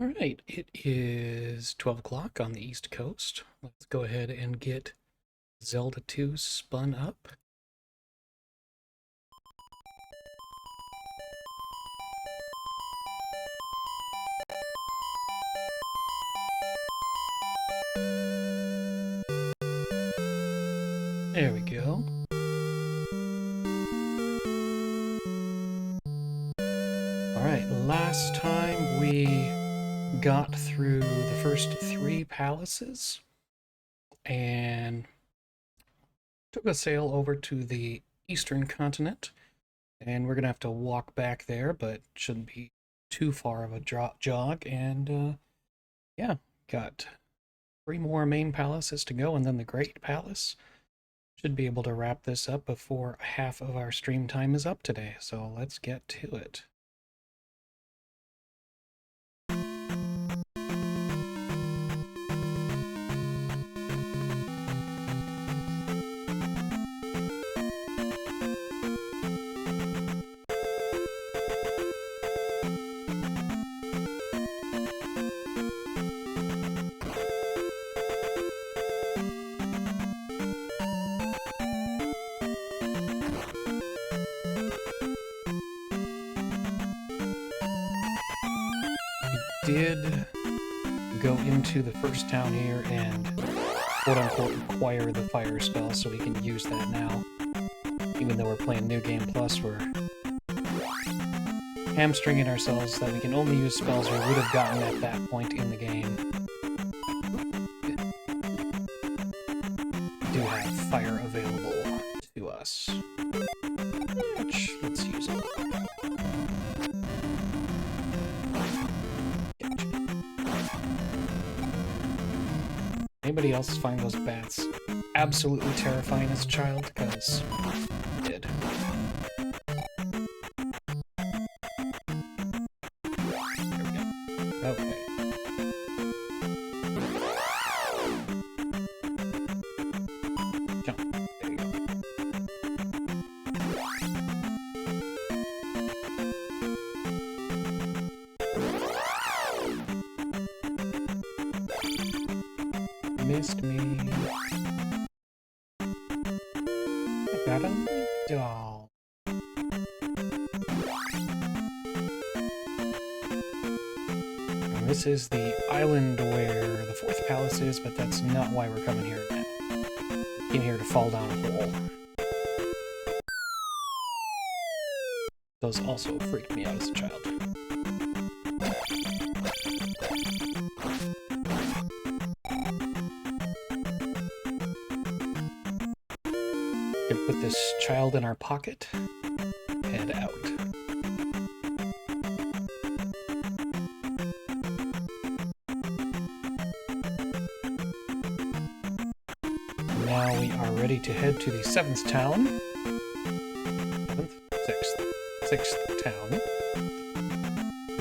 All right, it is 12 o'clock on the East Coast. Let's go ahead and get Zelda 2 spun up. There we go. All right, last time we got through the first 3 palaces and took a sail over to the eastern continent, and we're gonna have to walk back there, but shouldn't be too far of a jog. And yeah, got 3 more main palaces to go, and then the Great Palace. Should be able to wrap this up before half of our stream time is up today, so let's get to it. Did go into the first town here and quote-unquote acquire the fire spell, so we can use that now. Even though we're playing New Game Plus, we're hamstringing ourselves that we can only use spells we would have gotten at that point in the game. We do have fire available to us, which, let's use it. Anybody else find those bats absolutely terrifying as a child? Because I did. There we go. Okay. Jump. There you go. Missed me. I got a doll. And this is the island where the 4th palace is, but that's not why we're coming here now. We came here to fall down a hole. Those also freaked me out as a child. Put this child in our pocket, head out. Now we are ready to head to the 7th town. 7th? 6th town.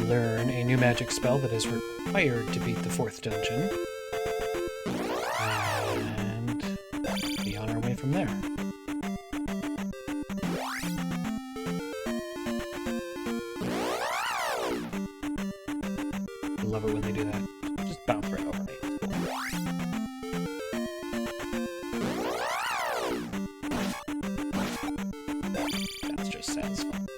Learn a new magic spell that is required to beat the 4th dungeon. And be on our way from there. Love it when they do that. Just bounce right over me. That's just satisfying.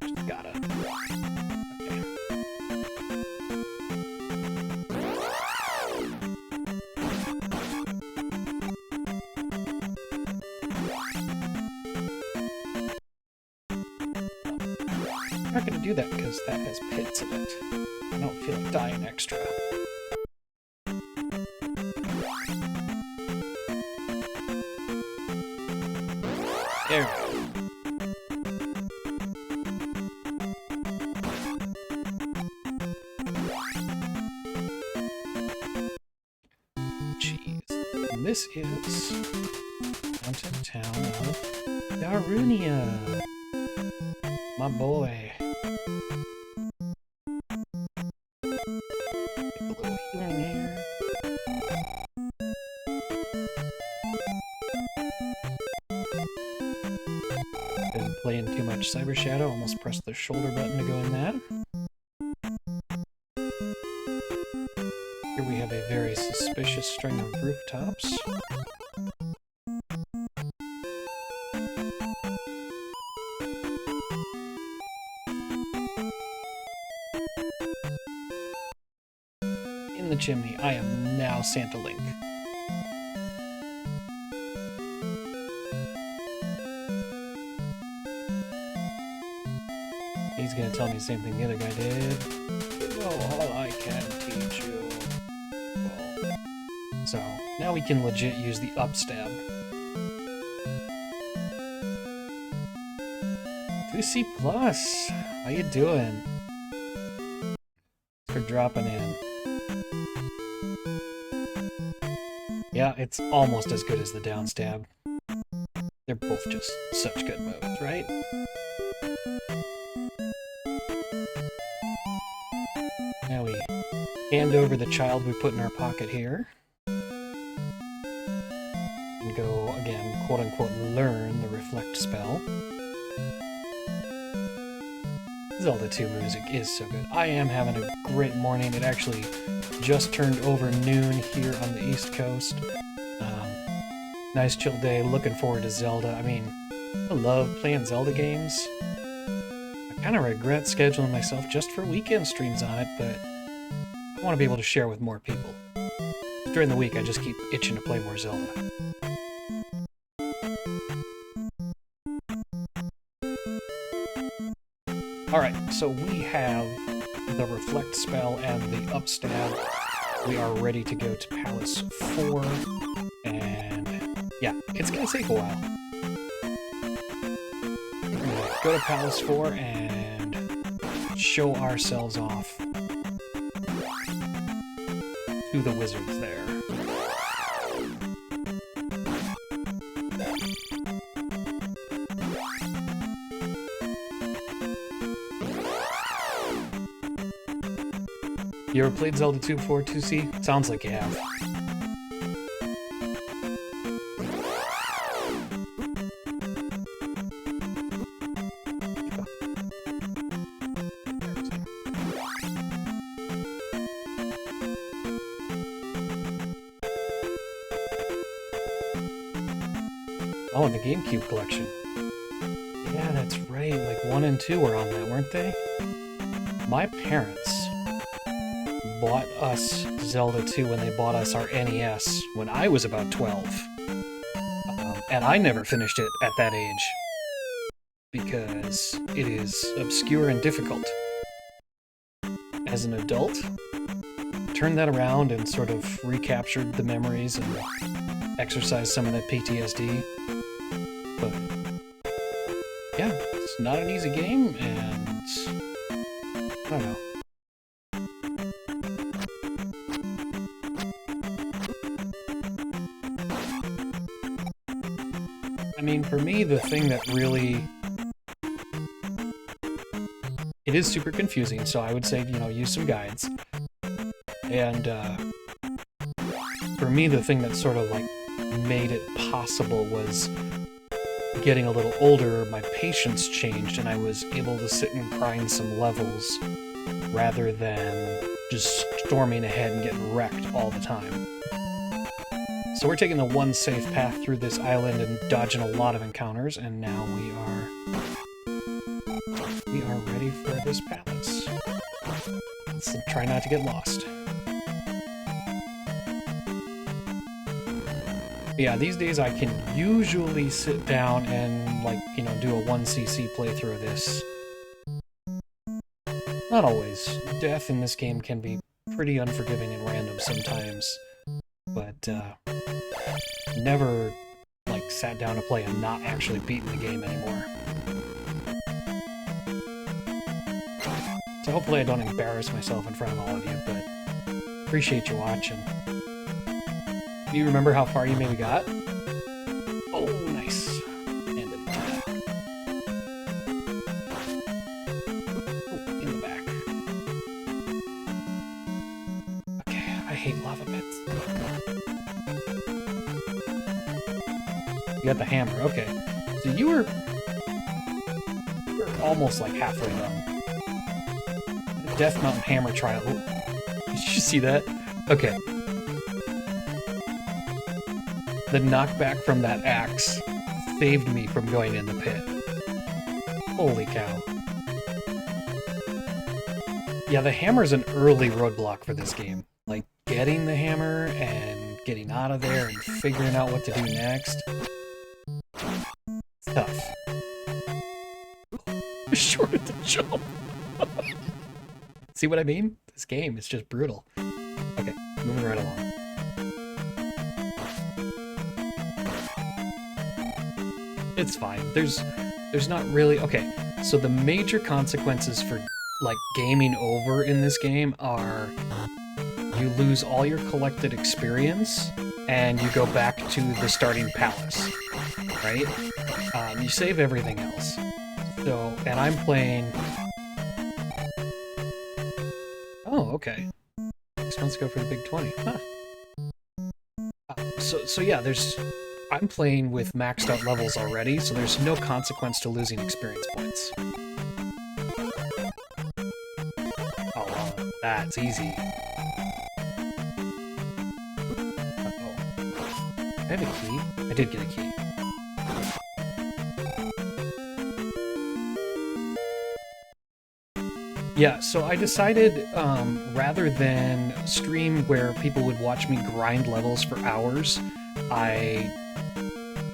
Just gotta. Okay. I'm not going to do that because that has pits in it. I don't feel like dying extra. There we go. Jeez. And this is Mountain Town of Darunia. My boy. Take a little healing here. playing too much Cyber Shadow. Almost pressed the shoulder button to go in that. Here we have a very suspicious string of rooftops. In the chimney, I am now Santa Link. He's gonna tell me the same thing the other guy did. You know all I can teach you. Well, so, now we can legit use the up stab. 2C+, how you doing? For dropping in. Yeah, it's almost as good as the down stab. They're both just such good moves, right? Now we hand over the child we put in our pocket here. And go, again, quote-unquote, learn the Reflect spell. Zelda 2 music is so good. I am having a great morning. It actually just turned over noon here on the East Coast. Nice chill day. Looking forward to Zelda. I mean, I love playing Zelda games. I kind of regret scheduling myself just for weekend streams on it, but I want to be able to share with more people. During the week, I just keep itching to play more Zelda. Alright, so we have the Reflect spell and the Upstab. We are ready to go to Palace 4, and yeah, it's gonna take a while. We're gonna go to Palace 4 and show ourselves off to the wizards there. You ever played Zelda 2 before, 2C? Sounds like you have. Oh, and the GameCube collection. Yeah, that's right. Like 1 and 2 were on that, weren't they? My parents bought us Zelda 2 when they bought us our NES when I was about 12. And I never finished it at that age because it is obscure and difficult. As an adult, turned that around and sort of recaptured the memories and exercised some of that PTSD. But yeah, it's not an easy game, and I don't know. I mean, for me, the thing that really... It is super confusing, so I would say, you know, use some guides. And, for me, the thing that sort of, like, made it possible was getting a little older, my patience changed, and I was able to sit and grind some levels rather than just storming ahead and getting wrecked all the time. So we're taking the one safe path through this island and dodging a lot of encounters, and now we are ready for this palace. Let's try not to get lost. Yeah, these days I can usually sit down and, like, you know, do a 1cc playthrough of this. Not always. Death in this game can be pretty unforgiving and random sometimes. But, never, like, sat down to play and not actually beaten the game anymore. So hopefully I don't embarrass myself in front of all of you, but appreciate you watching. Do you remember how far you maybe got? Oh, nice. And in the back. Oh, in the back. Okay, I hate lava pits. You got the hammer, okay. So you were almost like halfway done. Death Mountain Hammer Trial. Ooh. Did you see that? Okay. The knockback from that axe saved me from going in the pit. Holy cow. Yeah, the hammer's an early roadblock for this game. Like, getting the hammer and getting out of there and figuring out what to do next. Tough. Short at the jump. See what I mean? This game is just brutal. Okay, moving right along. It's fine. There's not really... Okay, so the major consequences for, like, gaming over in this game are you lose all your collected experience and you go back to the starting palace, right? You save everything else. So, and I'm playing... Oh, okay. 6 months ago for the Big 20. Huh. So yeah, I'm playing with maxed out levels already, so there's no consequence to losing experience points. Oh, well, that's easy. Uh-oh. I have a key? I did get a key. Yeah, so I decided, rather than stream where people would watch me grind levels for hours, I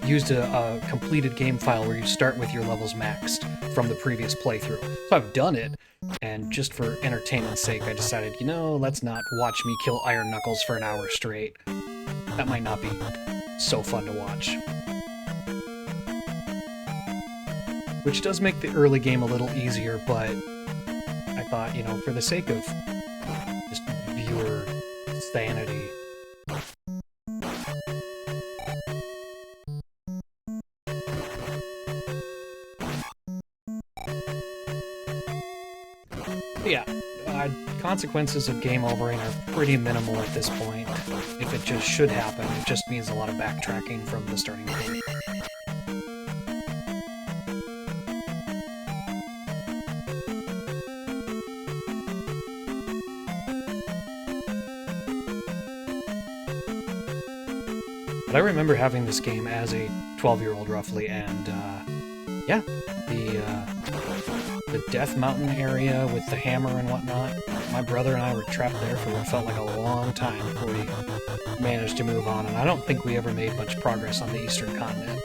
used a completed game file where you start with your levels maxed from the previous playthrough. So I've done it, and just for entertainment's sake, I decided, you know, let's not watch me kill Iron Knuckles for an hour straight. That might not be so fun to watch. Which does make the early game a little easier, but I thought, you know, for the sake of just viewer sanity. Yeah, consequences of game overing are pretty minimal at this point. If it just should happen, it just means a lot of backtracking from the starting point. But I remember having this game as a 12-year-old roughly, and yeah, the Death Mountain area with the hammer and whatnot, my brother and I were trapped there for what felt like a long time before we managed to move on, and I don't think we ever made much progress on the Eastern continent.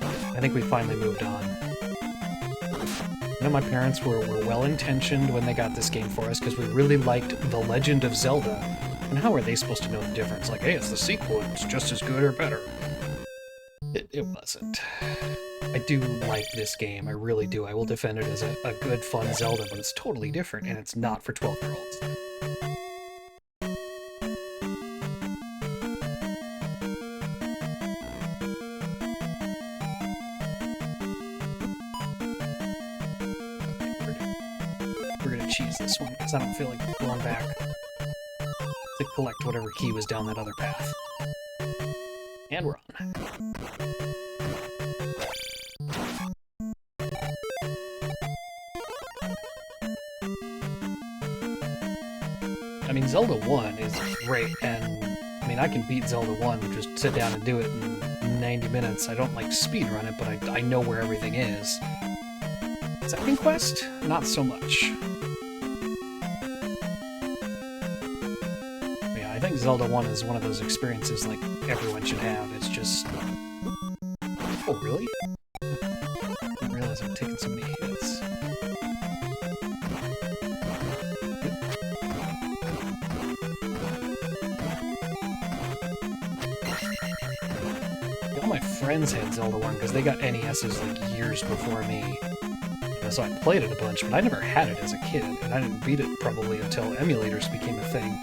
I think we finally moved on. You know, my parents were well-intentioned when they got this game for us because we really liked The Legend of Zelda. And how are they supposed to know the difference? Like, hey, it's the sequel, it's just as good or better. It wasn't. I do like this game, I really do. I will defend it as a good, fun Zelda, but it's totally different, and it's not for 12-year-olds. We're gonna cheese this one, because I don't feel like going back to collect whatever key was down that other path. And we're on. I mean, Zelda 1 is great, and I mean, I can beat Zelda 1, just sit down and do it in 90 minutes. I don't like speedrun it, but I know where everything is. Second quest? Not so much. I think Zelda 1 is one of those experiences like everyone should have. It's just... Oh, really? I didn't realize I'm taking so many hits. All my friends had Zelda 1 because they got NESs like years before me. So I played it a bunch, but I never had it as a kid, and I didn't beat it probably until emulators became a thing.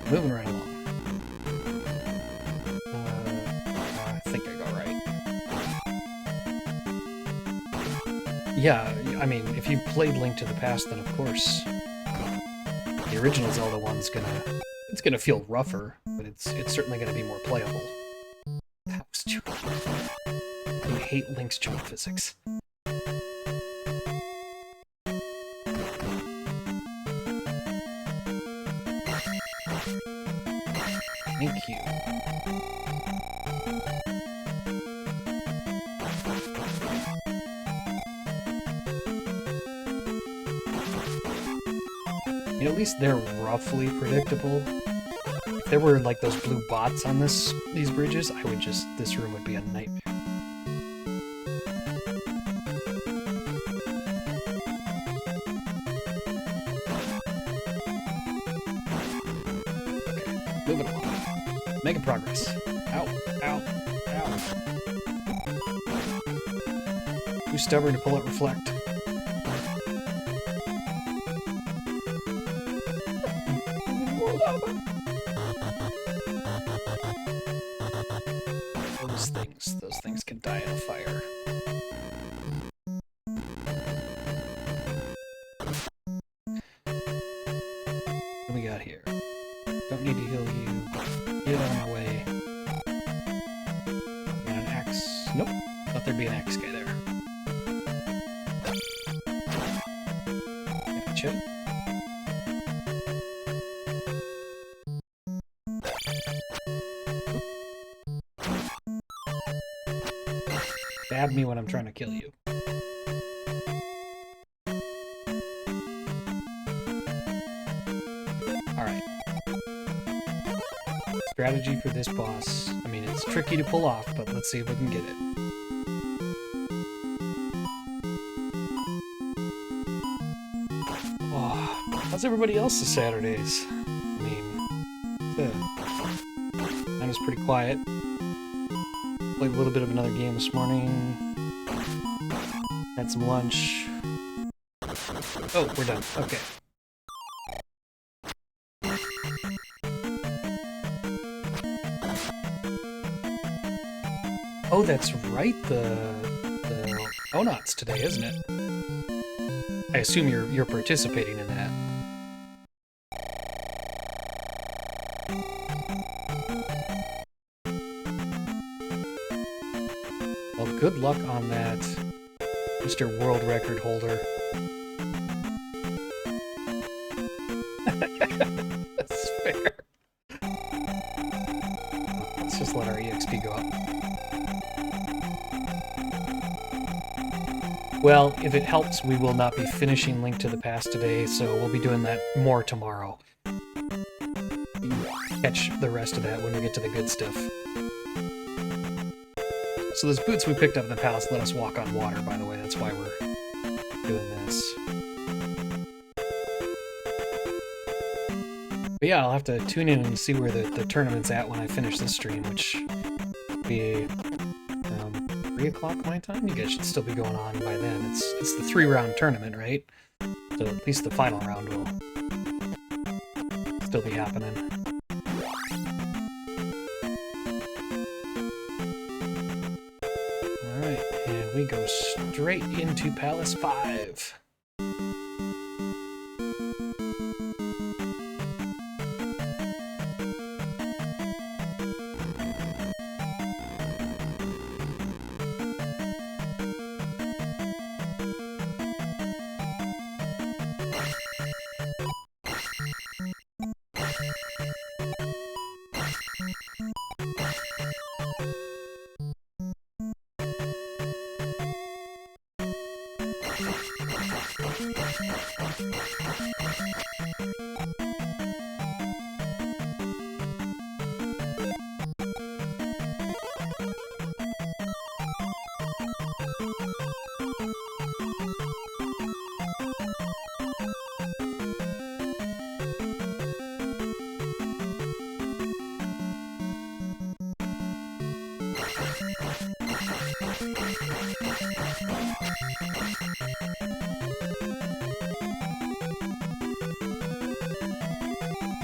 Moving right along. I think I got right. yeah, I mean, if you played Link to the Past, then of course the original Zelda one's gonna feel rougher, but it's certainly gonna be more playable. That was too. I hate Link's jump physics. Thank you. You know, at least they're roughly predictable. If there were like those blue bots on these bridges, this room would be a nightmare. Okay, moving along. Making progress. Ow, ow, ow. Too stubborn to pull out Reflect. Those things can die in a fire. What do we got here? Don't need to heal you. Get out of my way. Got an axe. Nope. Thought there'd be an axe guy there. Gotcha. Stab me when I'm trying to kill you. Alright. Strategy for this boss. I mean, it's tricky to pull off, but let's see if we can get it. Oh, how's everybody else's Saturdays? I mean, mine was pretty quiet. Played a little bit of another game this morning. Had some lunch. Oh, we're done. Okay. Oh, that's right. The Onauts today, isn't it? I assume you're participating in that. Well, good luck on that, Mr. World Record holder. That's fair. Let's just let our EXP go up. Well, if it helps, we will not be finishing Link to the Past today, so we'll be doing that more tomorrow. Catch the rest of that when we get to the good stuff. So those boots we picked up in the palace let us walk on water, by the way. That's why we're doing this. But yeah, I'll have to tune in and see where the tournament's at when I finish this stream, which will be 3 o'clock my time? You guys should still be going on by then. It's the 3-round tournament, right? So at least the final round will still be happening. Alright, and we go straight into Palace 5.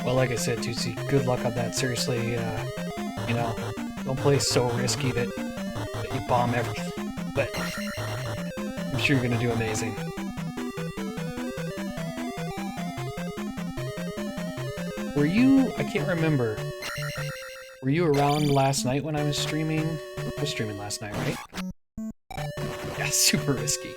Well, like I said, Tootsie, good luck on that. Seriously, you know, don't play so risky that you bomb everything. But I'm sure you're gonna do amazing. Were you... I can't remember. Were you around last night when I was streaming? I was streaming last night, right? Yeah, super risky.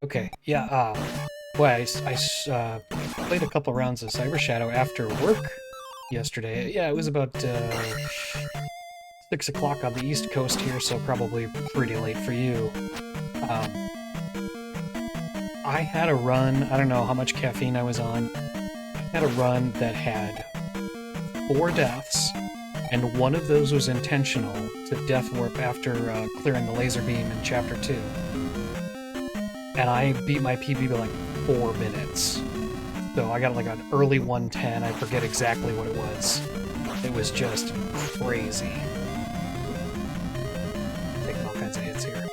Okay, yeah, boy, I played a couple rounds of Cyber Shadow after work yesterday. Yeah, it was about 6 o'clock on the East Coast here, so probably pretty late for you. I had a run, I don't know how much caffeine I was on, I had a run that had 4 deaths, and one of those was intentional to death warp after clearing the laser beam in Chapter 2. And I beat my PB by like 4 minutes. So I got like an early 110, I forget exactly what it was. It was just crazy. Taking all kinds of hits here.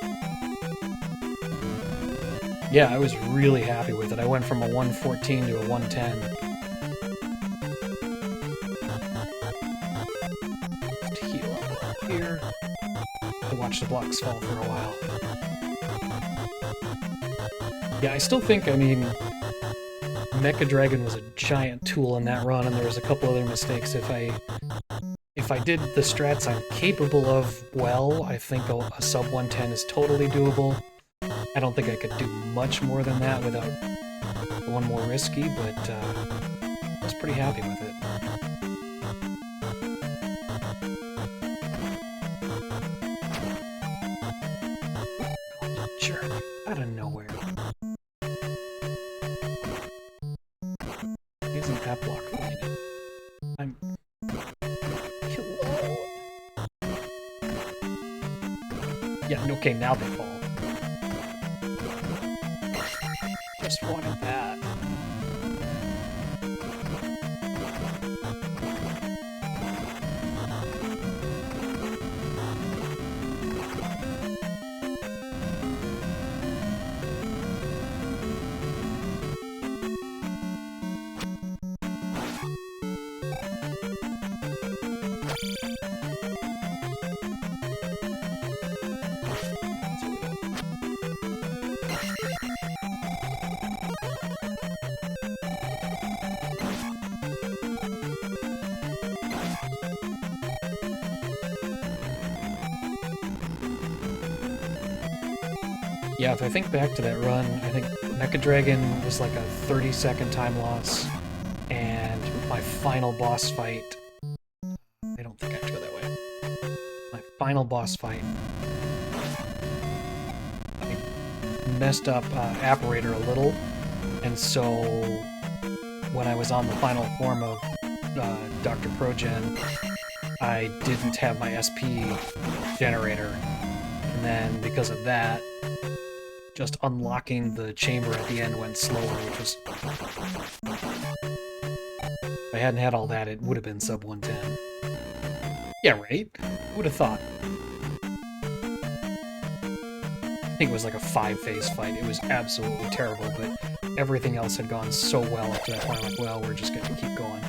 Yeah, I was really happy with it. I went from a 114 to a 110. Just heal up here. To watch the blocks fall for a while. Yeah, I still think, I mean, Mecha Dragon was a giant tool in that run, and there was a couple other mistakes. If I did the strats I'm capable of well, I think a sub 110 is totally doable. I don't think I could do much more than that without going more risky, but I was pretty happy with it. Oh, jerk, out of nowhere. Isn't that block pointed? I'm... Hello? Yeah, okay, now they fall. Just wanted that. Yeah, if I think back to that run, I think Mecha Dragon was like a 30-second time loss, and my final boss fight... I don't think I have to go that way. My final boss fight... I messed up Apparator a little, and so when I was on the final form of Dr. Progen, I didn't have my SP generator, and then because of that, just unlocking the chamber at the end went slower, which was... If I hadn't had all that, it would have been sub 110. Yeah, right? Who would have thought? I think it was like a 5-phase fight. It was absolutely terrible, but everything else had gone so well up to that point. Like, well, we're just going to keep going.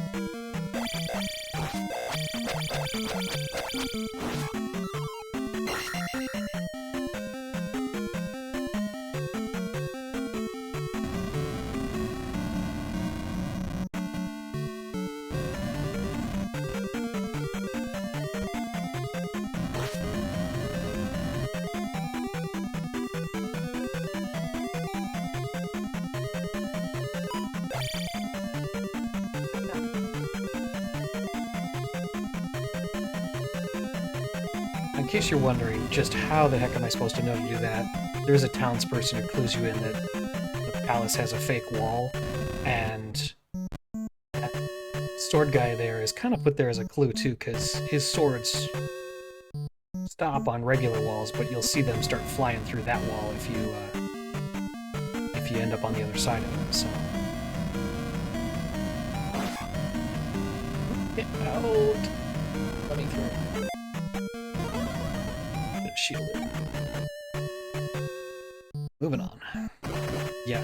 In case you're wondering just how the heck am I supposed to know to do that, there's a townsperson who clues you in that the palace has a fake wall, and that sword guy there is kind of put there as a clue too, because his swords stop on regular walls, but you'll see them start flying through that wall if you end up on the other side of it, so... Get out! Let me through.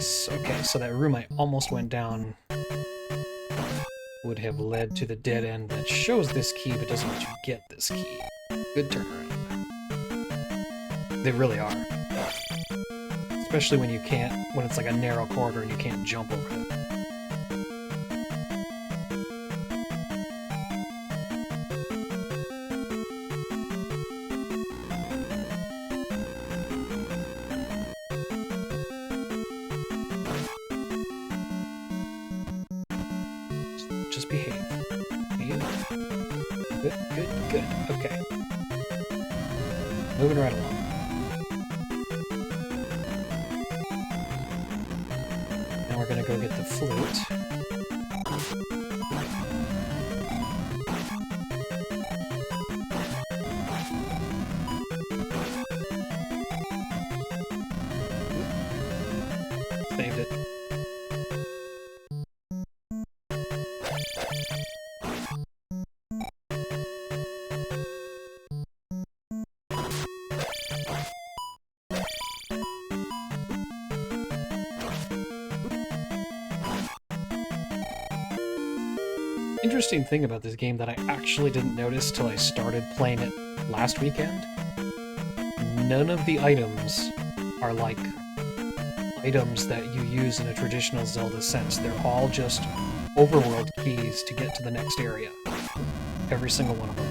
Yes, okay, so that room I almost went down would have led to the dead end that shows this key but doesn't let you get this key. Good turnaround. They really are. Especially when you can't, when it's like a narrow corridor and you can't jump over it. Just behave. Behave. Good, good, good. Okay. Moving right along. Now we're gonna go get the flute. Saved it. Interesting thing about this game that I actually didn't notice till I started playing it last weekend. None of the items are like items that you use in a traditional Zelda sense. They're all just overworld keys to get to the next area. Every single one of them.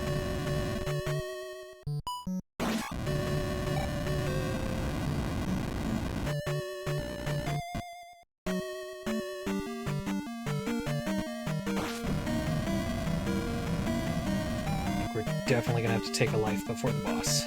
Definitely gonna have to take a life before the boss.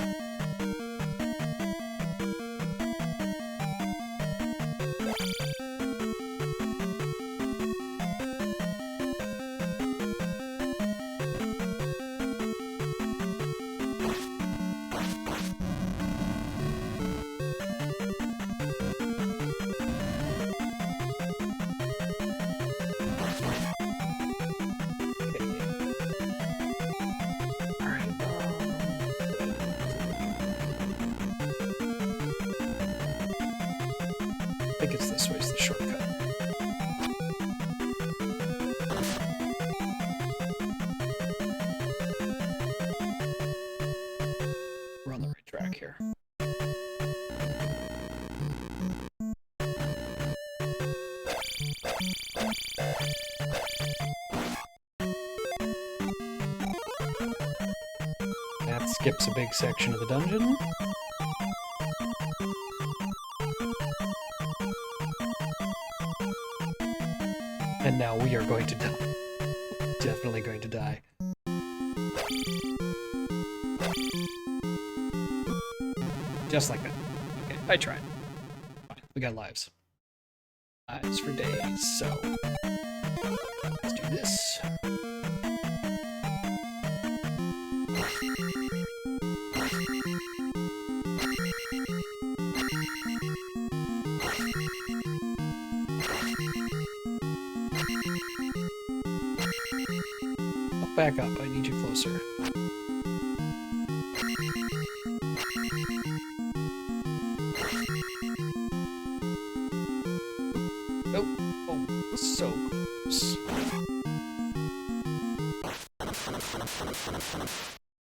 I think it's this way, it's the shortcut. We're on the right track here. That skips a big section of the dungeon. And now we are going to die. Definitely going to die. Just like that. Okay, I tried. Fine, we got lives. Lives for days, so... let's do this. Back up, I need you closer. Nope. Oh, so close.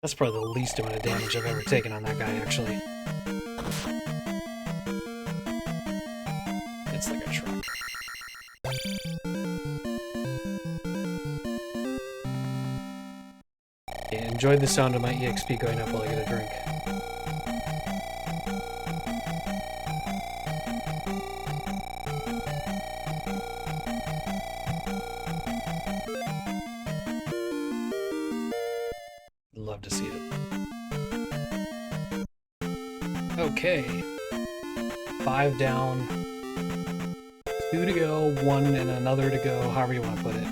That's probably the least amount of damage I've ever taken on that guy, actually. It's like a truck. Enjoyed the sound of my EXP going up while I get a drink. Love to see it. Okay. 5 down. 2 to go, 1 and another to go, however you want to put it.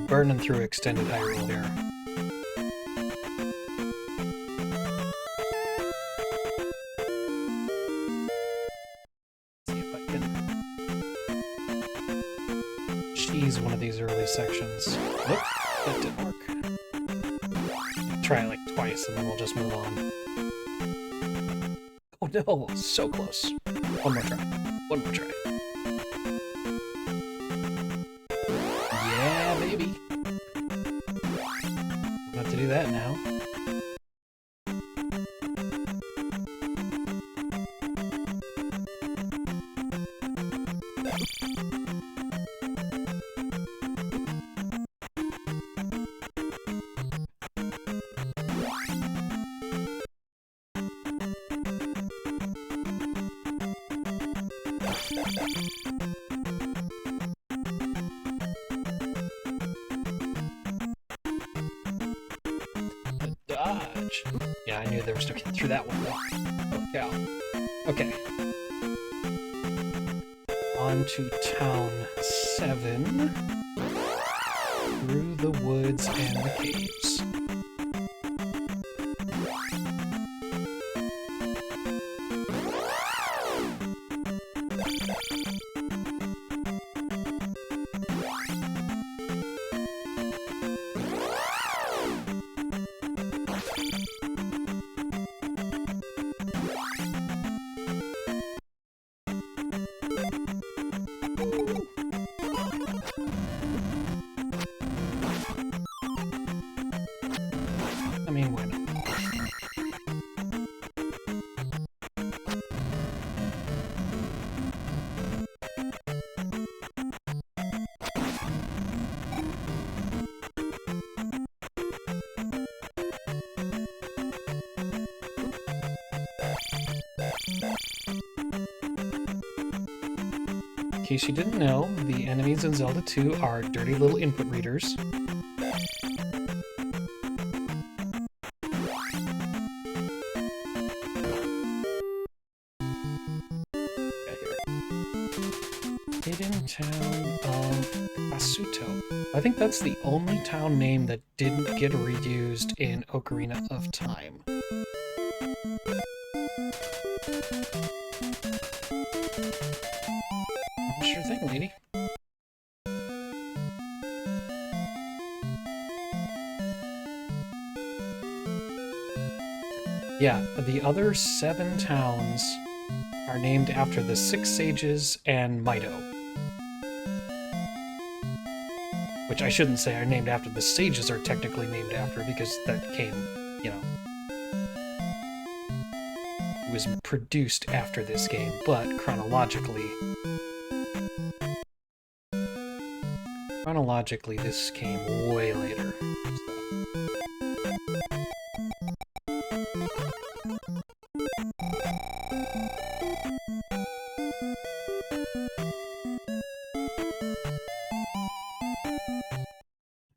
Burning through extended Hyrule here. See if I can keys one of these early sections. Nope, that didn't work. Try it like twice and then we'll just move on. Oh no, so close. One more try. One more try. Yeah, baby. We'll have to do that now. Dodge. Yeah, I knew there was no getting through that one though. Holy cow. Okay. On to Town 7. Through the woods and the caves. I mean, why not? In case you didn't know, the enemies in Zelda 2 are dirty little input readers. Hidden Town of Asuto. I think that's the only town name that didn't get reused in Ocarina of Time. Sure thing, lady. Yeah, the other 7 towns are named after the 6 sages and Mido. Which I shouldn't say are named after. The sages are technically named after because that came, you know, it was produced after this game, but chronologically, this came way later.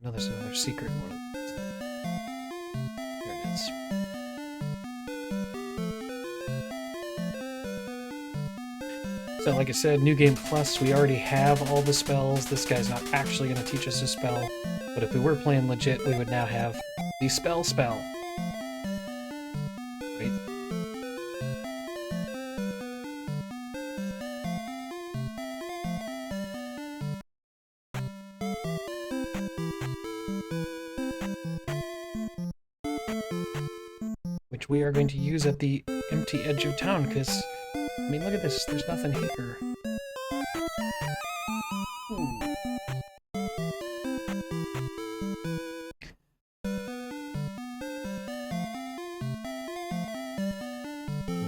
No, there's another secret one. There it is. So like I said, New Game Plus, we already have all the spells. This guy's not actually going to teach us a spell, but if we were playing legit, we would now have the spell. Wait. Which we are going to use at the empty edge of town, because, I mean, look at this, there's nothing here.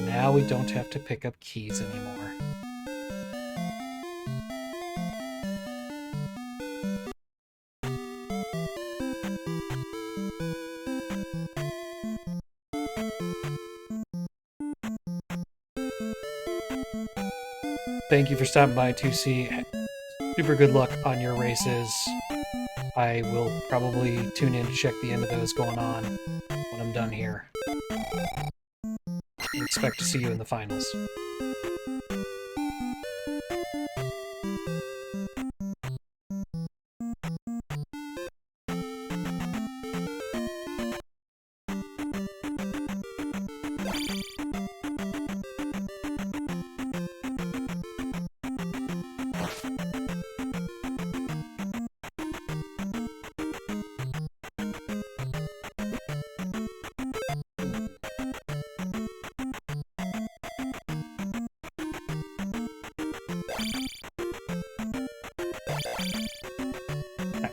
Now we don't have to pick up keys anymore. Thank you for stopping by, 2C. Super good luck on your races. I will probably tune in to check the end of those going on when I'm done here. I expect to see you in the finals.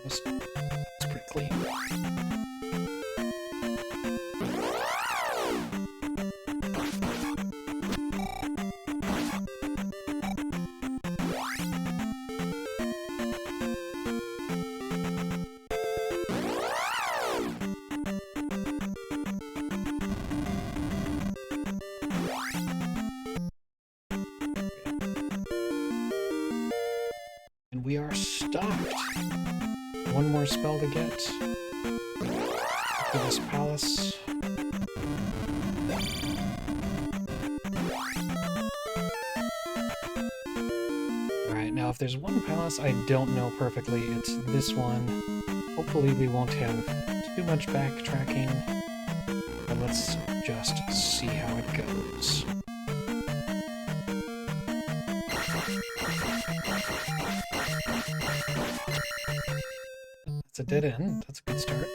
That's pretty clean. And we are stocked. One more spell to get for this palace. Alright, now if there's one palace I don't know perfectly, it's this one. Hopefully we won't have too much backtracking, but let's just see how it goes. That's a dead end. That's a good start.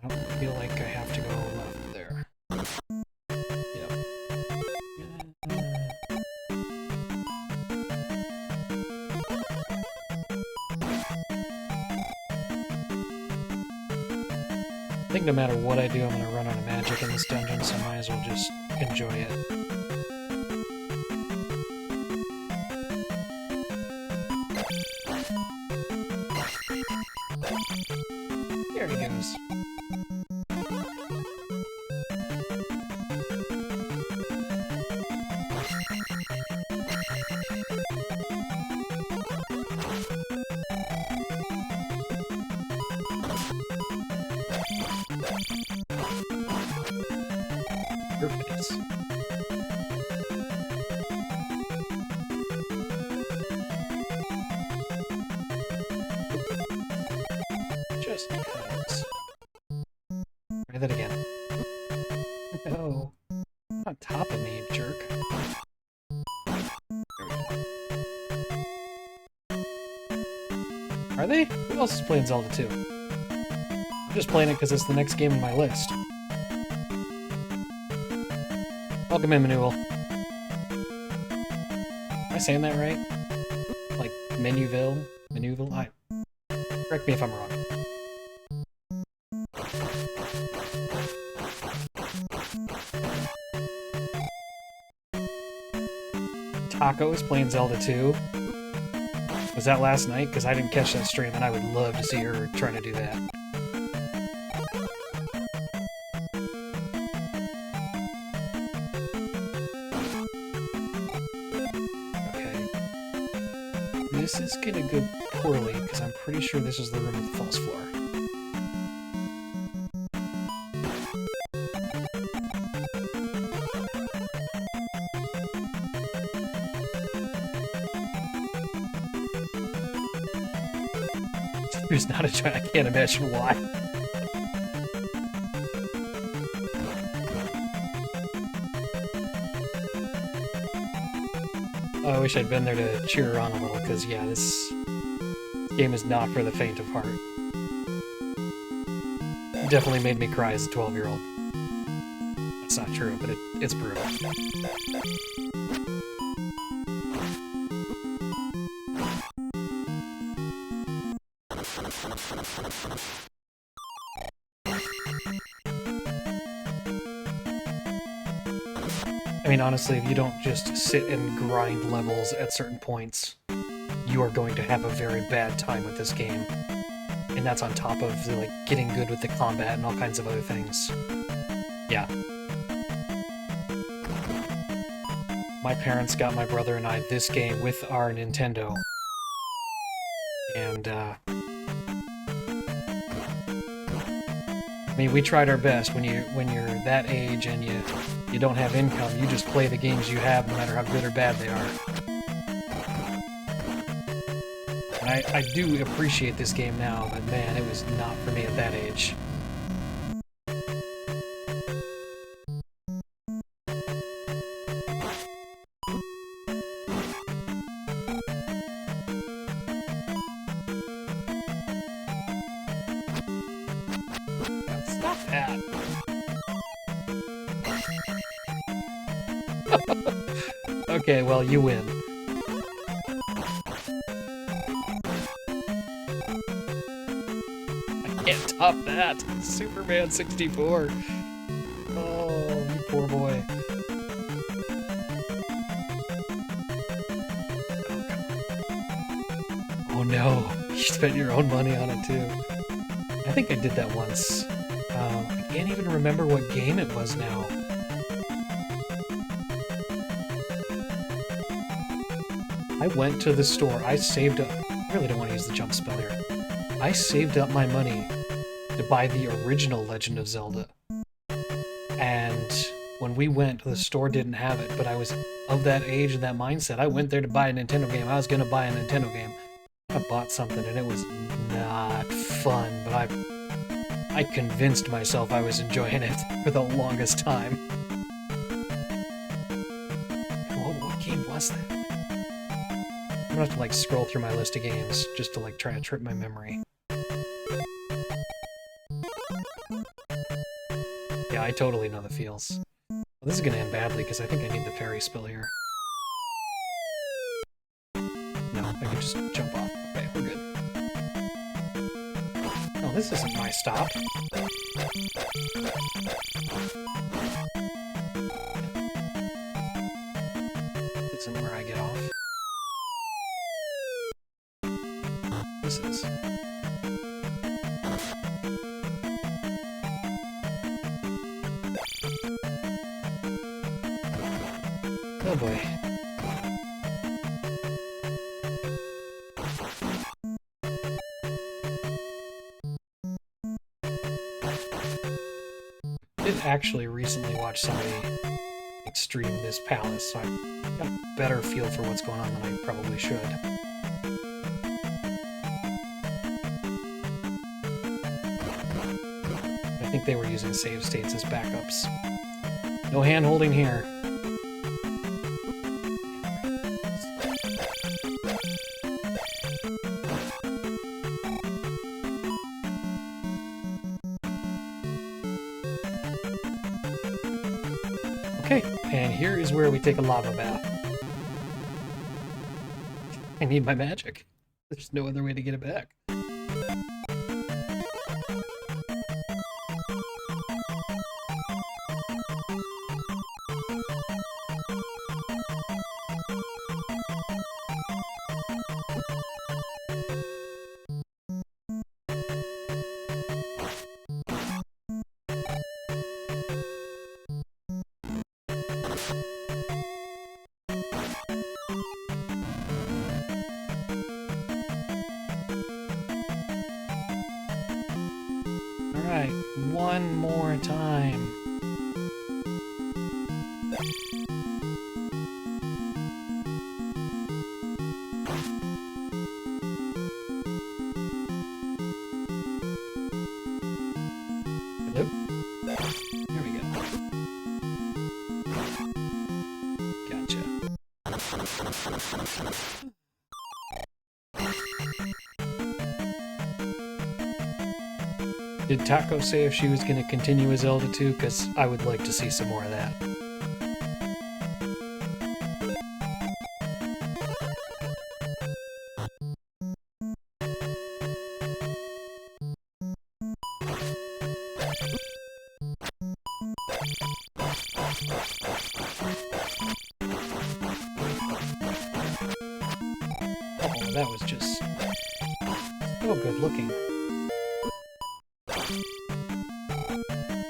I don't feel like I have to go left there. Yep. I think no matter what I do, I'm going to run out of magic in this dungeon, so I might as well just enjoy it. There he goes. Perfect. Just because. Try that again. No. On top of me, jerk. There we go. Are they? Who else is playing Zelda 2? I'm just playing it because it's the next game on my list. Welcome in, Manuel. Am I saying that right? Like, Menuville? Correct me if I'm wrong. Taco is playing Zelda 2. Was that last night? Because I didn't catch that stream, and I would love to see her trying to do that. This is gonna go poorly, because I'm pretty sure this is the room with the false floor. There's not a try, I can't imagine why. Oh, I wish I'd been there to cheer her on a little, because yeah, this game is not for the faint of heart. It definitely made me cry as a 12-year-old. That's not true, but it's brutal. I mean, honestly, if you don't just sit and grind levels at certain points, you are going to have a very bad time with this game. And that's on top of, like, getting good with the combat and all kinds of other things. Yeah. My parents got my brother and I this game with our Nintendo. And, I mean, we tried our best. When you're that age and you don't have income, you just play the games you have no matter how good or bad they are. And I do appreciate this game now, but man, it was not for me at that age. Stop that! Okay, well, you win. I can't top that. Superman 64. Oh, you poor boy. Oh no, you spent your own money on it too. I think I did that once. I can't even remember what game it was now. I went to the store, I saved up, I really don't want to use the jump spell here. I saved up my money to buy the original Legend of Zelda. And when we went, the store didn't have it, but I was of that age and that mindset. I went there to buy a Nintendo game. I was going to buy a Nintendo game. I bought something and it was not fun, but I convinced myself I was enjoying it for the longest time. What game was that? I'm gonna have to like scroll through my list of games just to like try to trip my memory. Yeah, I totally know the feels. Well, this is gonna end badly because I think I need the fairy spell here. No, I can just jump off. Okay, we're good. Oh, this isn't my stop. This isn't where I get off. This is. Oh boy. I did actually recently watch somebody stream this palace, so I got a better feel for what's going on than I probably should. I think they were using save states as backups. No hand-holding here. Okay, and here is where we take a lava bath. I need my magic. There's no other way to get it back. Alright, one more time. Hello? There we go. Gotcha. Did Taco say if she was going to continue as Zelda 2? Because I would like to see some more of that. Oh, that was just so good looking.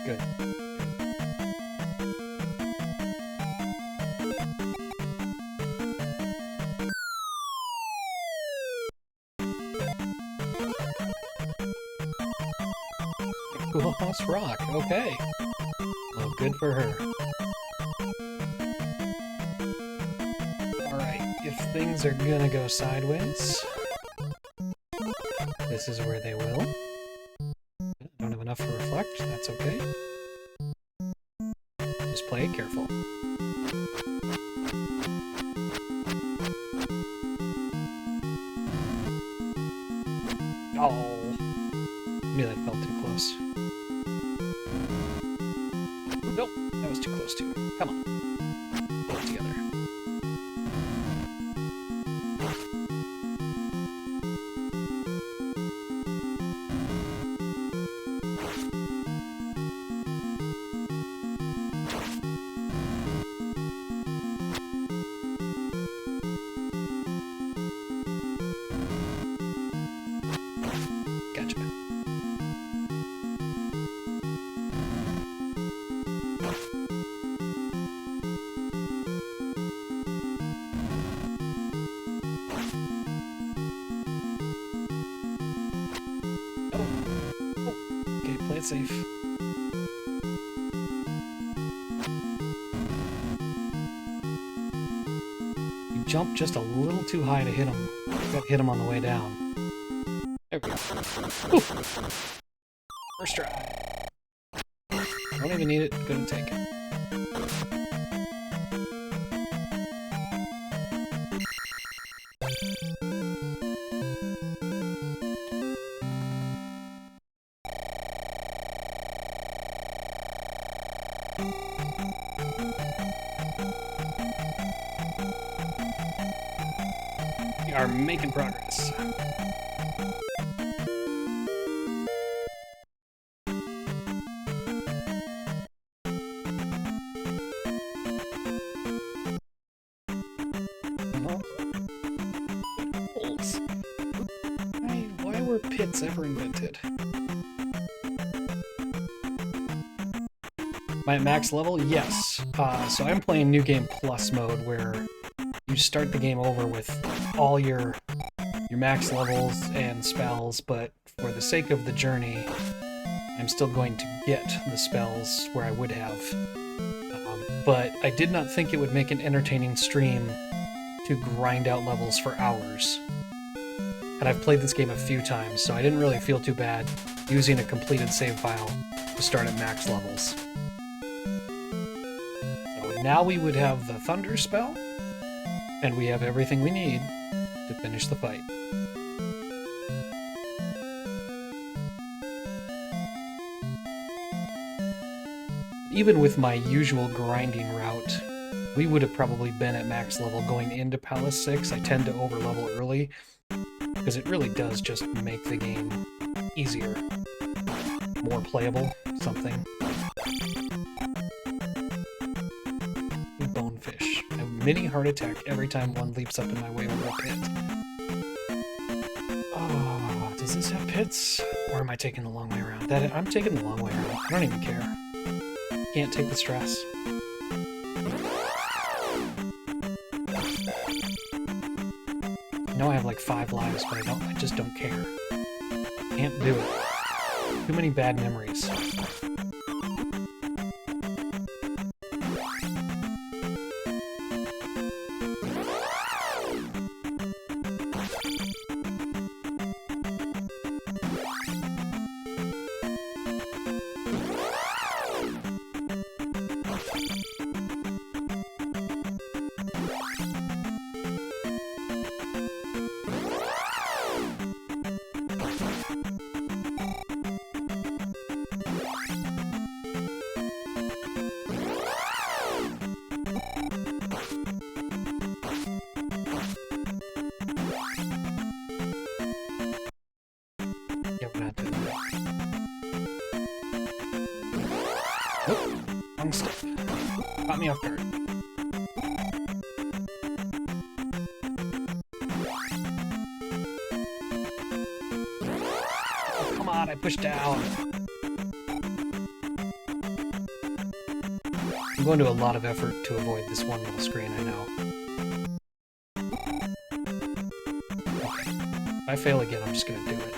Good. Gloss Rock, okay. Well, good for her. Alright, if things are gonna go sideways, this is where they will. Don't have enough for reflect, that's okay. Just play it careful. Oh, I knew that felt too close. Nope, that was too close too. Come on. Put it together. safe. You jumped just a little too high to hit him. You got to hit him on the way down. There we go. Whew. First try. Don't even need it. Couldn't take it. We are making progress. Holes. Why were pits ever invented? Am I at max level? Yes. So I'm playing New Game Plus mode, where you start the game over with all your max levels and spells, but for the sake of the journey, I'm still going to get the spells where I would have. But I did not think it would make an entertaining stream to grind out levels for hours. And I've played this game a few times, so I didn't really feel too bad using a completed save file to start at max levels. So now we would have the Thunder spell, and we have everything we need to finish the fight. Even with my usual grinding route, we would have probably been at max level going into Palace 6. I tend to overlevel early, because it really does just make the game easier, more playable, something. Bonefish. A mini heart attack every time one leaps up in my way over a pit. Oh, does this have pits? Or am I taking the long way around? I'm taking the long way around. I don't even care. Can't take the stress. I know I have like 5 lives, but I just don't care. Can't do it. Too many bad memories. Wrong step. Caught me off guard. Oh, come on, I pushed down. I'm going to a lot of effort to avoid this one little screen, I know. Okay. If I fail again, I'm just gonna do it.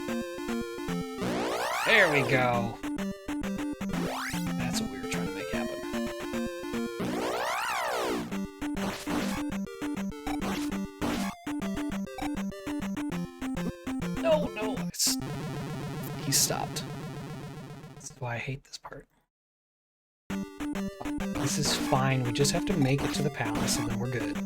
There we go. That's what we were trying to make happen. No, no! He stopped. That's why I hate this part. This is fine, we just have to make it to the palace and then we're good.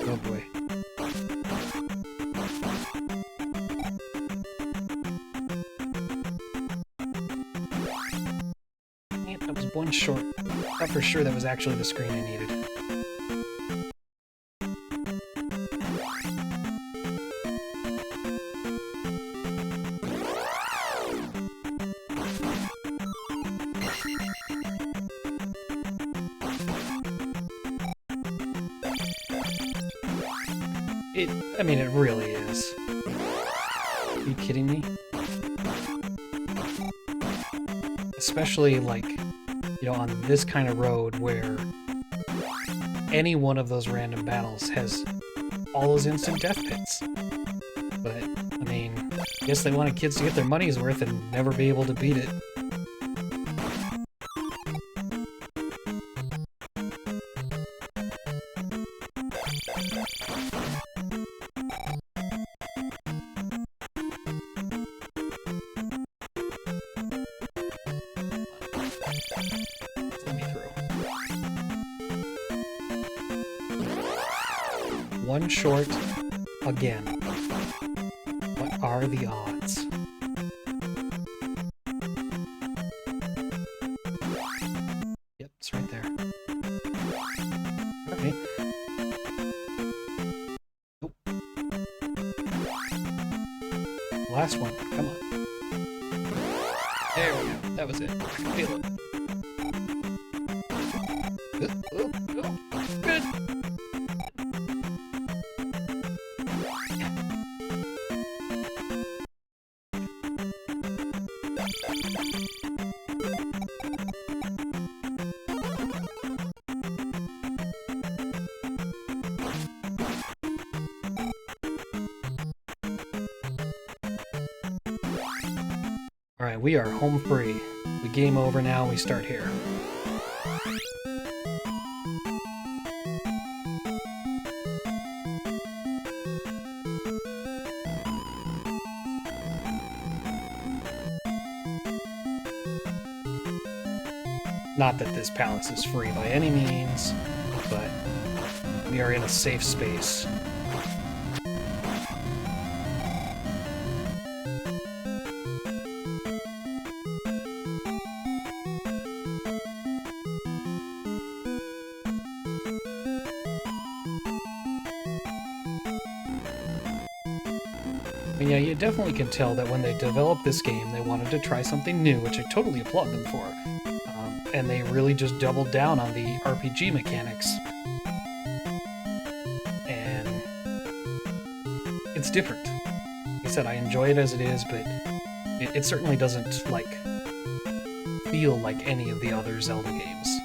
Oh boy. That was one short. I thought for sure that was actually the screen I needed. I mean, it really is. Are you kidding me? Especially, like, you know, on this kind of road where any one of those random battles has all those instant death pits. But, I mean, I guess they wanted kids to get their money's worth and never be able to beat it. Let me through. One short again. What are the odds? Yep, it's right there. Okay. Nope. Last one. Come on. There we go. That was it. I can feel it. Good. Alright, we are home free. We game over now, we start here. Not that this palace is free by any means, but we are in a safe space. And yeah, you definitely can tell that when they developed this game, they wanted to try something new, which I totally applaud them for. And they really just doubled down on the RPG mechanics. And it's different. Like I said, I enjoy it as it is, but it certainly doesn't, like, feel like any of the other Zelda games.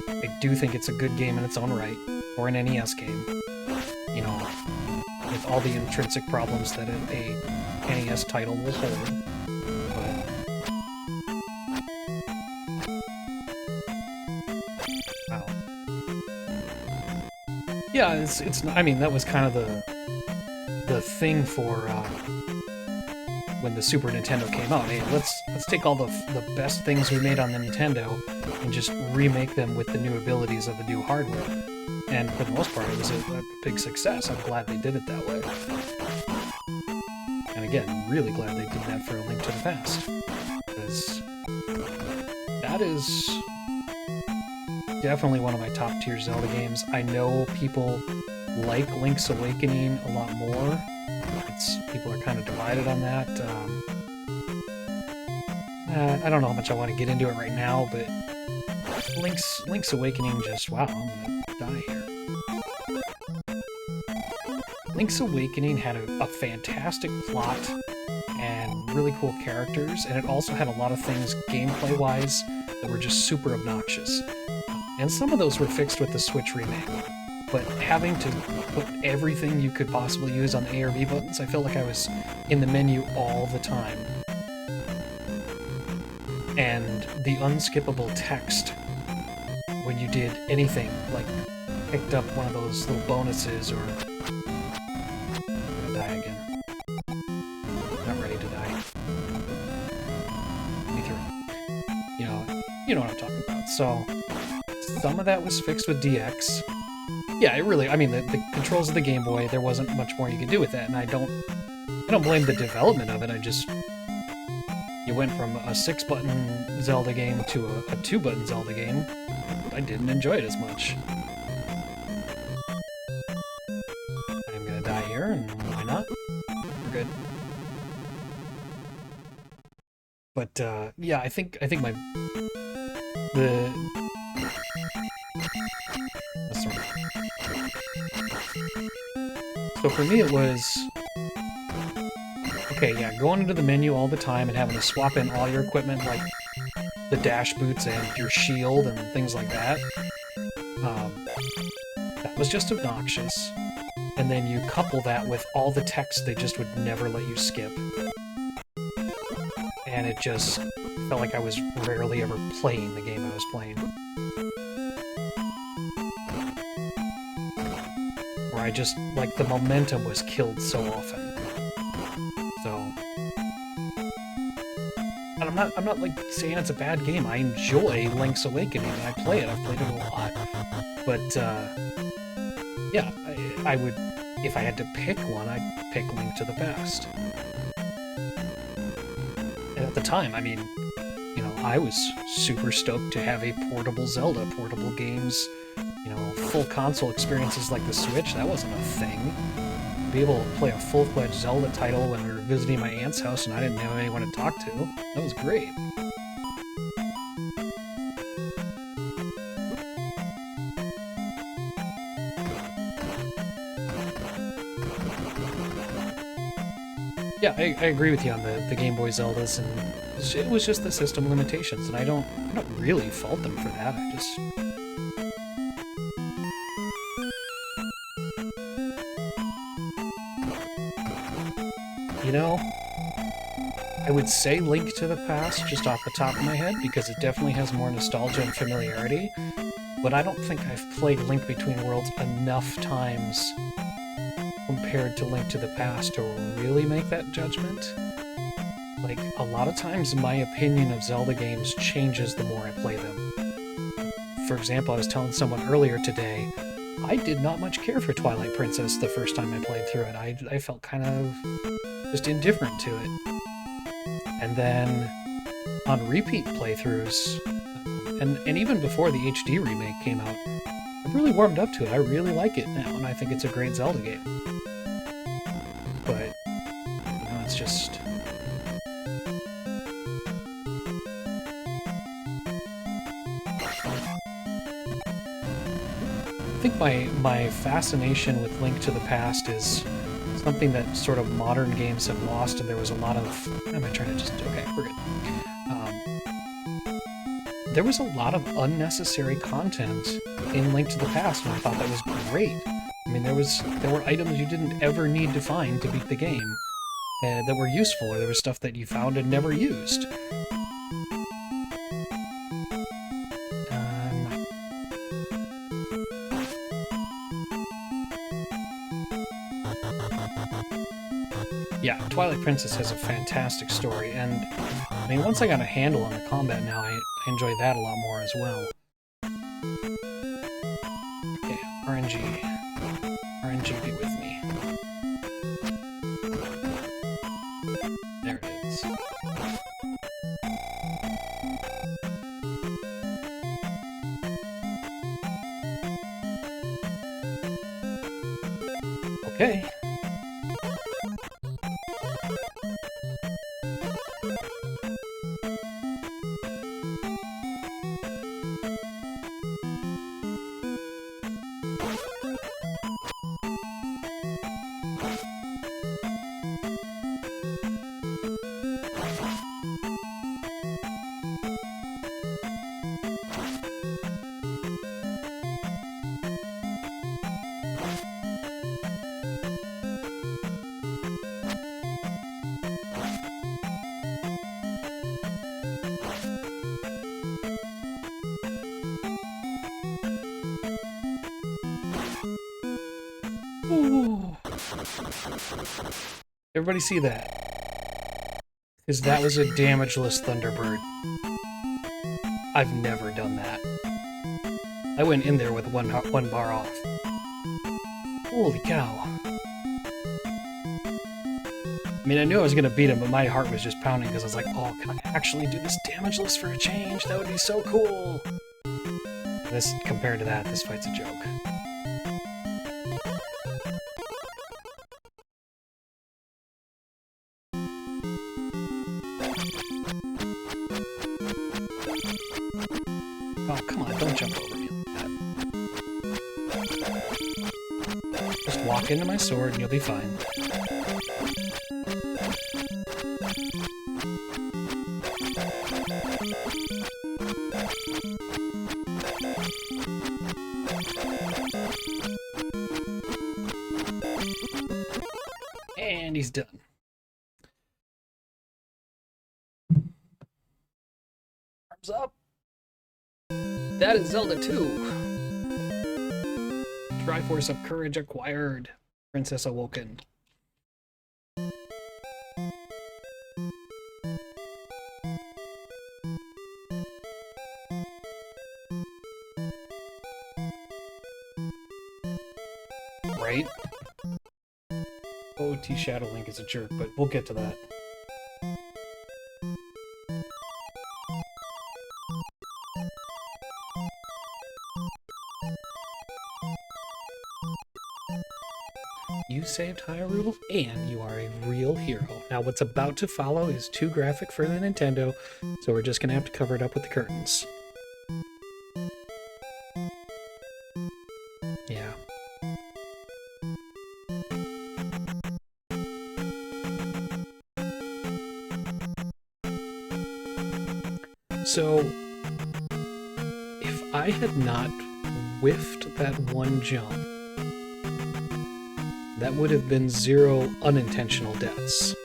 I do think it's a good game in its own right, or an NES game. You know, with all the intrinsic problems that a NES title will hold. Yeah, it's. I mean, that was kind of the thing for when the Super Nintendo came out. Hey, let's take all the best things we made on the Nintendo and just remake them with the new abilities of the new hardware. And for the most part, it was a big success. I'm glad they did it that way. And again, really glad they did that for A Link to the Past, because that is definitely one of my top tier Zelda games. I know people like Link's Awakening a lot more. People are kind of divided on that. I don't know how much I want to get into it right now, but Link's Awakening just, wow, I'm gonna die here. Link's Awakening had a fantastic plot and really cool characters, and it also had a lot of things gameplay-wise that were just super obnoxious. And some of those were fixed with the Switch remake. But having to put everything you could possibly use on the A or B buttons, I felt like I was in the menu all the time. And the unskippable text when you did anything, like picked up one of those little bonuses or... I'm gonna die again. Not ready to die. Me through. You know what I'm talking about. So... some of that was fixed with DX. Yeah, I mean, the controls of the Game Boy, there wasn't much more you could do with that, and I don't blame the development of it. You went from a 6-button Zelda game to a 2-button Zelda game. I didn't enjoy it as much. I'm gonna die here, and why not? We're good. But, yeah, I think That's the wrong. So for me it was, okay, yeah, going into the menu all the time and having to swap in all your equipment, like the dash boots and your shield and things like that. That was just obnoxious. And then you couple that with all the text they just would never let you skip. And it just felt like I was rarely ever playing the game I was playing. Or I just, like, the momentum was killed so often. So... And I'm not, like, saying it's a bad game. I enjoy Link's Awakening, and I play it. I've played it a lot. But, yeah, I would... If I had to pick one, I'd pick Link to the Past. And at the time, I mean, you know, I was super stoked to have a portable Zelda, portable games, you know, full console experiences like the Switch. That wasn't a thing. To be able to play a full-fledged Zelda title when we were visiting my aunt's house and I didn't have anyone to talk to, that was great. Yeah, I agree with you on the Game Boy Zeldas, and it was just the system limitations, and I don't really fault them for that. I just... You know, I would say Link to the Past just off the top of my head, because it definitely has more nostalgia and familiarity, but I don't think I've played Link Between Worlds enough times compared to Link to the Past to really make that judgment. Like, a lot of times my opinion of Zelda games changes the more I play them. For example, I was telling someone earlier today, I did not much care for Twilight Princess the first time I played through it. I felt kind of just indifferent to it. And then on repeat playthroughs, and even before the HD remake came out, I've really warmed up to it. I really like it now, and I think it's a great Zelda game. But, you know, it's just... I think my fascination with Link to the Past is something that sort of modern games have lost, and there was a lot of... Am I trying to just... Okay, we're good. There was a lot of unnecessary content in Link to the Past, and I thought that was great. I mean, there were items you didn't ever need to find to beat the game that were useful, or there was stuff that you found and never used. Yeah, Twilight Princess has a fantastic story, and I mean, once I got a handle on the combat now, I enjoy that a lot more as well. Okay, RNG. RNG, be with me. There it is. Okay. Ooh. Everybody see that? Because that was a damageless Thunderbird. I've never done that. I went in there with one bar off. Holy cow. I mean, I knew I was going to beat him, but my heart was just pounding because I was like, oh, can I actually do this damageless for a change? That would be so cool. This, compared to that, this fight's a joke. Oh, come on, don't jump over me like that. walk into my sword and you'll be fine. And he's done. Arms up. That is Zelda 2. Triforce of Courage acquired. Princess awoken. Right? OT Shadow Link is a jerk, but we'll get to that. You saved Hyrule, and you are a real hero. Now, what's about to follow is too graphic for the Nintendo, so we're just gonna have to cover it up with the curtains. Yeah. So, if I had not whiffed that one jump, that would have been 0 unintentional deaths.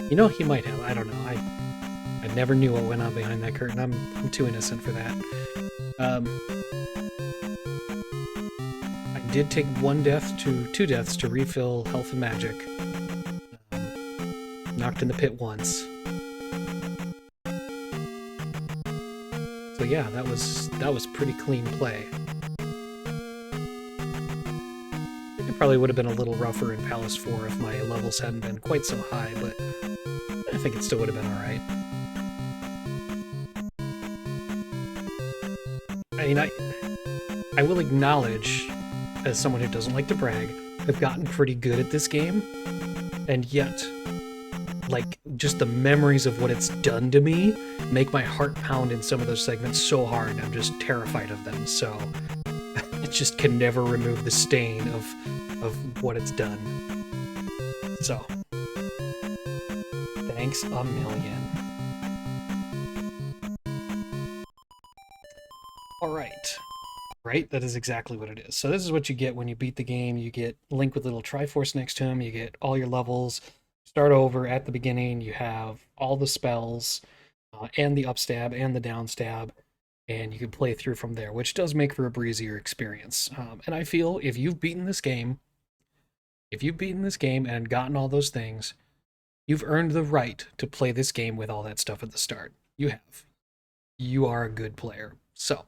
You know, he might have. I don't know. I never knew what went on behind that curtain. I'm too innocent for that. I did take 2 deaths to refill health and magic. Knocked in the pit once. So yeah, that was pretty clean play. It probably would have been a little rougher in Palace 4 if my levels hadn't been quite so high, but I think it still would have been alright. I mean, I will acknowledge, as someone who doesn't like to brag, I've gotten pretty good at this game, and yet, like, just the memories of what it's done to me make my heart pound in some of those segments so hard, I'm just terrified of them, so it just can never remove the stain of what it's done. So, thanks a million. Alright. Right? That is exactly what it is. So this is what you get when you beat the game. You get Link with a little Triforce next to him. You get all your levels. Start over at the beginning. You have all the spells and the upstab and the downstab. And you can play through from there, which does make for a breezier experience. And I feel if you've beaten this game and gotten all those things, you've earned the right to play this game with all that stuff at the start. You have. You are a good player. So,